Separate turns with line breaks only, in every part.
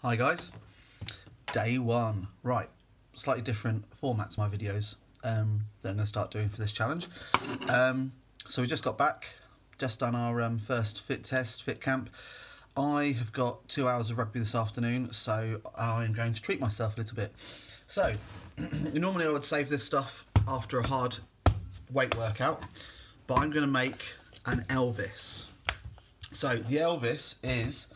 Hi guys, day one. Right, slightly different format to my videos that I'm going to start doing for this challenge. So we just got back, just done our first fit camp. I have got 2 hours of rugby this afternoon, so I'm going to treat myself a little bit. So, normally I would save this stuff after a hard weight workout, but I'm going to make an Elvis. So the Elvis is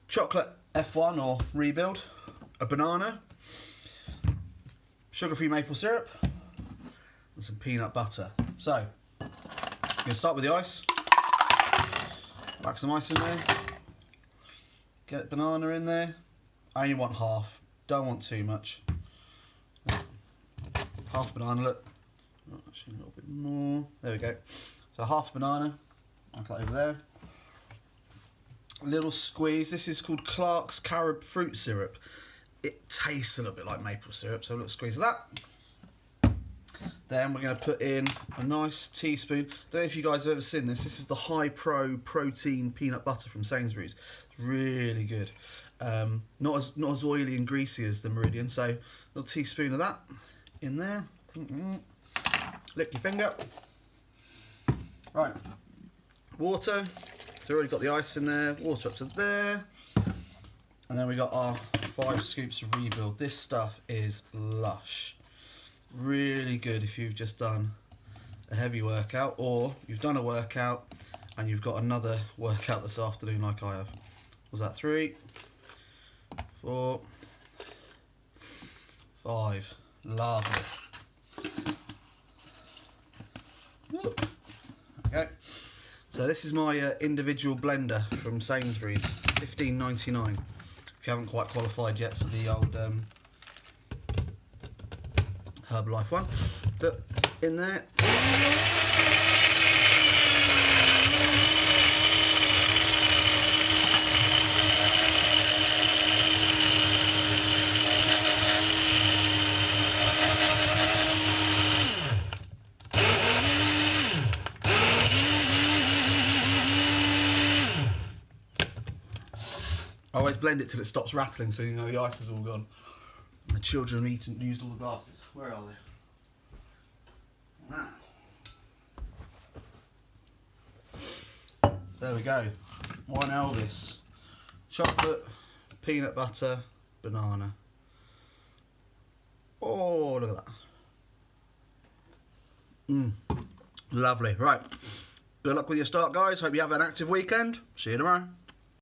chocolate F1 or rebuild, a banana, sugar-free maple syrup, and some peanut butter. So, I'm going to start with the ice. Whack some ice in there. Get banana in there. I only want half. Don't want too much. Half banana, look. Oh, actually a little bit more. There we go. So half banana. I'll cut over there. A little squeeze. This is called Clark's carob fruit syrup. It tastes a little bit like maple syrup, so a little squeeze of that. Then we're going to put in a nice teaspoon. Don't know if you guys have ever seen this. This is the high protein peanut butter from Sainsbury's. It's really good. Not as oily and greasy as the Meridian. So a little teaspoon of that in there. Lick your finger. Right. Water. So we've already got the ice in there. Water up to there. And then we got our 5 scoops of rebuild. This stuff is lush. Really good if you've just done a heavy workout, or you've done a workout and you've got another workout this afternoon like I have. Was that 3, 4, 5? Lovely. Okay. So this is my individual blender from Sainsbury's, $15.99. If you haven't quite qualified yet for the old Herbalife one. Look, in there. I always blend it till it stops rattling, so you know the ice is all gone. And the children have used all the glasses. Where are they? So there we go. One Elvis. Chocolate, peanut butter, banana. Oh, look at that. Lovely. Right. Good luck with your start, guys. Hope you have an active weekend. See you tomorrow.